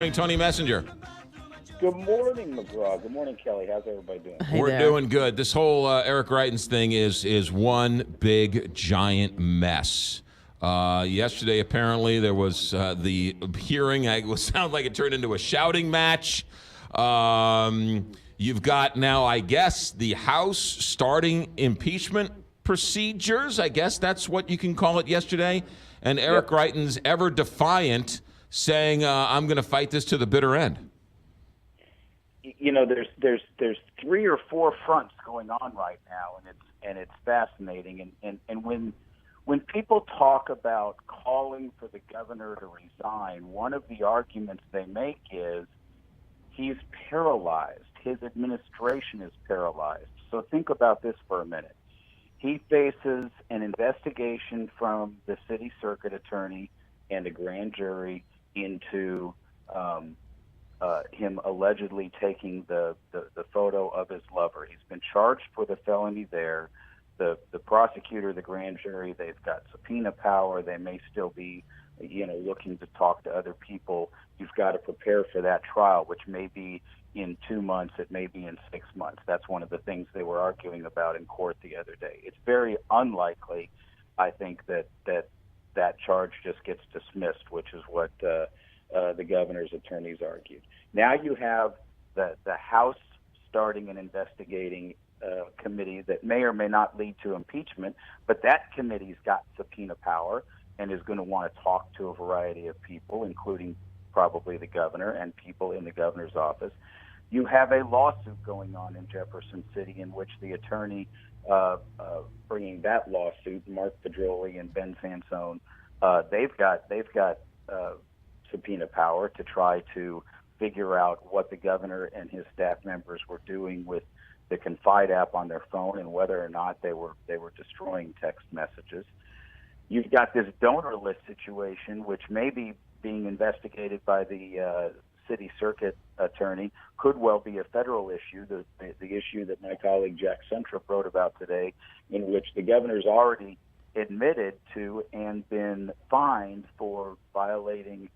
Tony Messenger. Good morning, McGraw. Good morning, Kelly. How's everybody doing? Hey We're there. doing good. This whole Eric Greitens thing is one big, giant mess. Yesterday, apparently, there was the hearing. It sounded like it turned into a shouting match. You've got now, I guess, the House starting impeachment procedures. I guess that's what you can call it yesterday. And Eric Greitens, ever defiant, saying, I'm going to fight this to the bitter end. You know, there's 3 or 4 fronts going on right now, and it's fascinating. And when people talk about calling for the governor to resign, one of the arguments they make is he's paralyzed. His administration is paralyzed. So think about this for a minute. He faces an investigation from the city circuit attorney and a grand jury into him allegedly taking the photo of his lover. He's been charged for the felony there. The prosecutor, the grand jury, they've got subpoena power. They may still be, looking to talk to other people. You've got to prepare for that trial, which may be in 2 months. It may be in 6 months. That's one of the things they were arguing about in court the other day. It's very unlikely, I think, that charge just gets dismissed, which is what the governor's attorneys argued. Now you have the House starting an investigating committee that may or may not lead to impeachment, but that committee's got subpoena power and is going to want to talk to a variety of people, including probably the governor and people in the governor's office. You have a lawsuit going on in Jefferson City in which the attorney bringing that lawsuit, Mark Pedroli and Ben Sansone, they've got subpoena power to try to figure out what the governor and his staff members were doing with the Confide app on their phone and whether or not they were destroying text messages. You've got this donor list situation, which may be being investigated by the city circuit attorney, could well be a federal issue, the issue that my colleague Jack Suntrup wrote about today, in which the governor's already admitted to and been fined for violating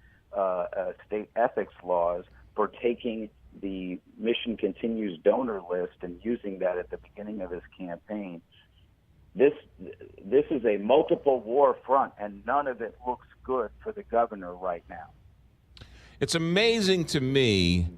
state ethics laws for taking the Mission Continues donor list and using that at the beginning of his campaign. This is a multiple war front, and none of it looks good for the governor right now. It's amazing to me,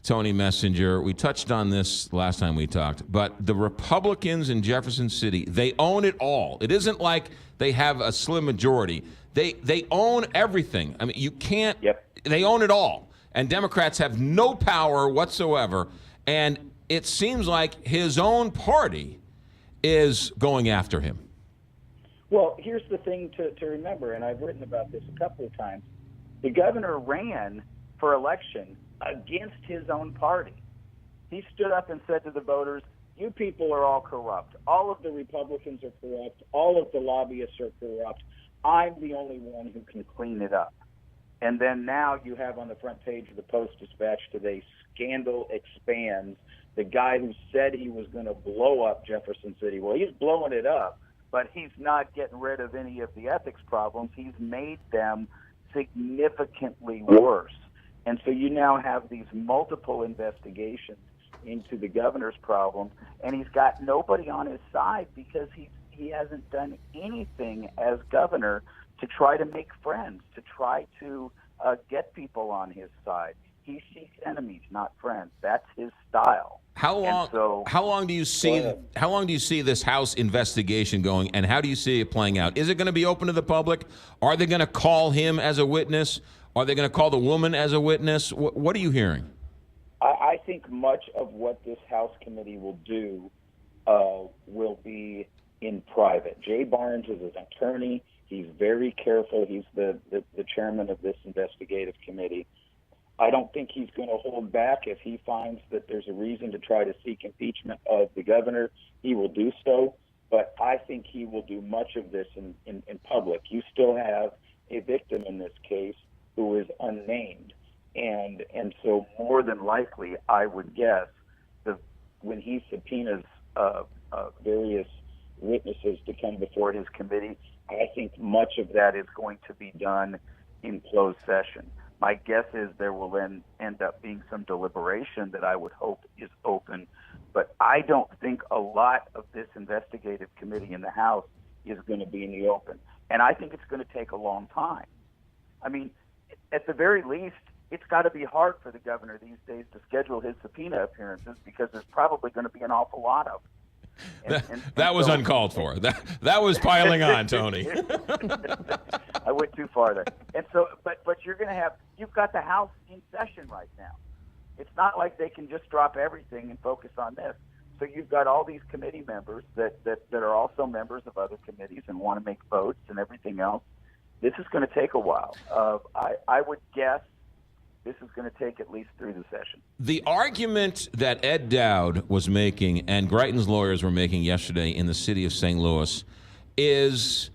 Tony Messenger, we touched on this last time we talked, but the Republicans in Jefferson City, they own it all. It isn't like they have a slim majority. They own everything. I mean, you can't, They own it all. And Democrats have no power whatsoever. And it seems like his own party is going after him. Well, here's the thing to remember, and I've written about this a couple of times. The governor ran for election against his own party. He stood up and said to the voters, you people are all corrupt. All of the Republicans are corrupt. All of the lobbyists are corrupt. I'm the only one who can clean it up. And then now you have on the front page of the Post-Dispatch today, scandal expands. The guy who said he was going to blow up Jefferson City, well, he's blowing it up, but he's not getting rid of any of the ethics problems. He's made them significantly worse. And so you now have these multiple investigations into the governor's problems, and he's got nobody on his side because he hasn't done anything as governor to try to make friends, to try to get people on his side. He seeks enemies, not friends. That's his style. How long do you see this House investigation going, and how do you see it playing out? Is it going to be open to the public? Are they going to call him as a witness? Are they going to call the woman as a witness? What are you hearing? I think much of what this House committee will do will be in private. Jay Barnes is an attorney. He's very careful. He's the chairman of this investigative committee. I don't think he's going to hold back. If he finds that there's a reason to try to seek impeachment of the governor, he will do so. But I think he will do much of this in public. You still have a victim in this case who is unnamed. And so more than likely, I would guess, when he subpoenas various witnesses to come before his committee, I think much of that is going to be done in closed session. My guess is there will then end up being some deliberation that I would hope is open. But I don't think a lot of this investigative committee in the House is going to be in the open. And I think it's going to take a long time. I mean, at the very least, it's got to be hard for the governor these days to schedule his subpoena appearances because there's probably going to be an awful lot of them. That was uncalled for. That was piling on, Tony. I went too far there. And so, but you're going to you've got the House in session right now. It's not like they can just drop everything and focus on this. So you've got all these committee members that are also members of other committees and want to make votes and everything else. This is going to take a while. I would guess this is going to take at least through the session. The argument that Ed Dowd was making and Greitens' lawyers were making yesterday in the city of St. Louis is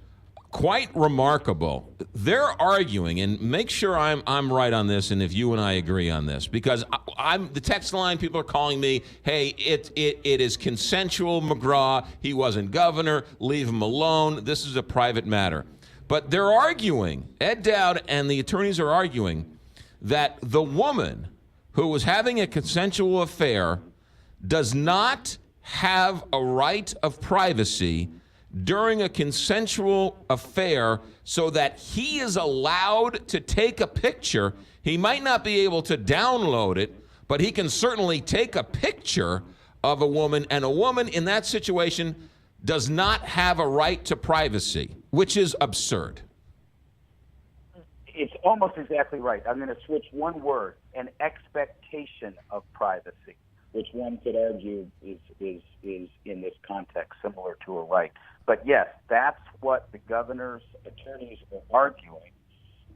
quite remarkable. They're arguing, and make sure I'm right on this, and if you and I agree on this, because I'm the text line. People are calling me, "Hey, it is consensual, McGraw. He wasn't governor. Leave him alone. This is a private matter." But they're arguing. Ed Dowd and the attorneys are arguing that the woman who was having a consensual affair does not have a right of privacy during a consensual affair so that he is allowed to take a picture. He might not be able to download it, but he can certainly take a picture of a woman, and a woman in that situation does not have a right to privacy, which is absurd. It's almost exactly right. I'm going to switch one word: an expectation of privacy, which one could argue is in this context similar to a right. But yes, that's what the governor's attorneys are arguing.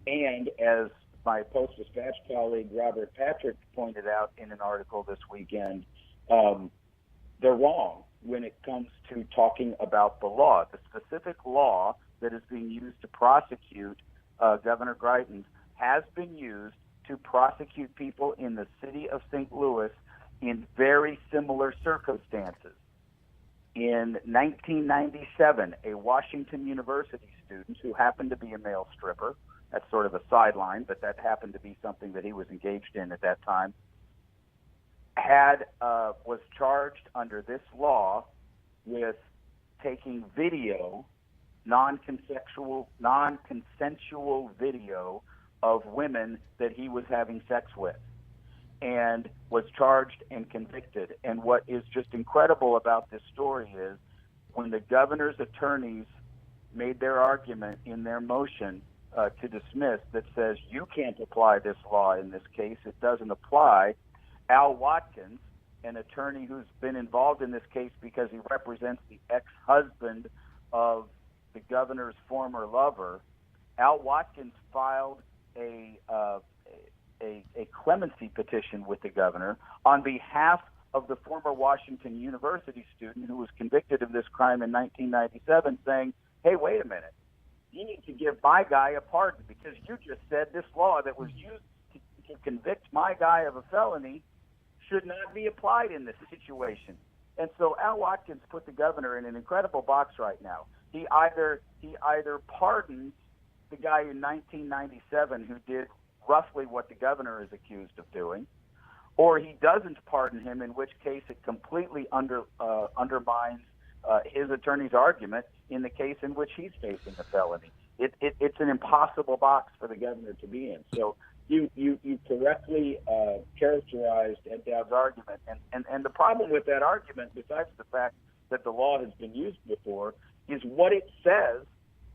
And as my Post-Dispatch colleague Robert Patrick pointed out in an article this weekend, they're wrong when it comes to talking about the law. The specific law that is being used to prosecute Governor Greitens has been used to prosecute people in the city of St. Louis in very similar circumstances. In 1997, a Washington University student who happened to be a male stripper, that's sort of a sideline, but that happened to be something that he was engaged in at that time, was charged under this law with taking video, non-consensual video of women that he was having sex with, and was charged and convicted. And what is just incredible about this story is when the governor's attorneys made their argument in their motion to dismiss that says you can't apply this law in this case, it doesn't apply, Al Watkins, an attorney who's been involved in this case because he represents the ex-husband of the governor's former lover, Al Watkins filed a clemency petition with the governor on behalf of the former Washington University student who was convicted of this crime in 1997, saying, hey, wait a minute, you need to give my guy a pardon because you just said this law that was used to convict my guy of a felony should not be applied in this situation. And so Al Watkins put the governor in an incredible box right now. He either pardons the guy in 1997 who did roughly what the governor is accused of doing, or he doesn't pardon him, in which case it completely undermines his attorney's argument in the case in which he's facing a felony. It's an impossible box for the governor to be in. So you correctly characterized Ed Dowd's argument. And the problem with that argument, besides the fact that the law has been used before, is what it says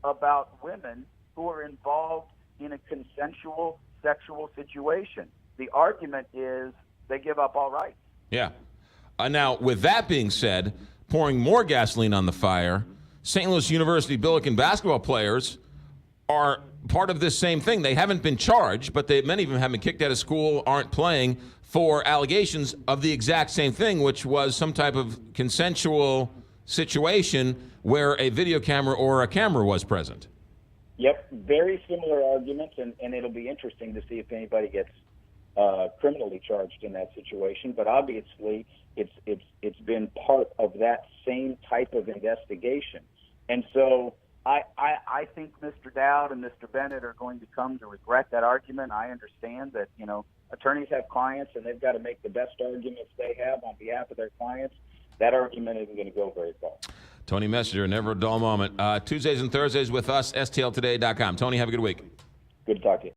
about women who are involved in a consensual sexual situation. The argument is they give up all rights. Yeah. Now, with that being said, pouring more gasoline on the fire, St. Louis University Billiken basketball players are part of this same thing. They haven't been charged, but many of them have been kicked out of school, aren't playing for allegations of the exact same thing, which was some type of consensual situation where a video camera or a camera was present. Yep, very similar arguments, and it'll be interesting to see if anybody gets criminally charged in that situation. But obviously, it's been part of that same type of investigation. And so I think Mr. Dowd and Mr. Bennett are going to come to regret that argument. I understand that, attorneys have clients and they've got to make the best arguments they have on behalf of their clients. That argument isn't going to go very far. Tony Messenger, never a dull moment. Tuesdays and Thursdays with us, stltoday.com. Tony, have a good week. Good to talk to you.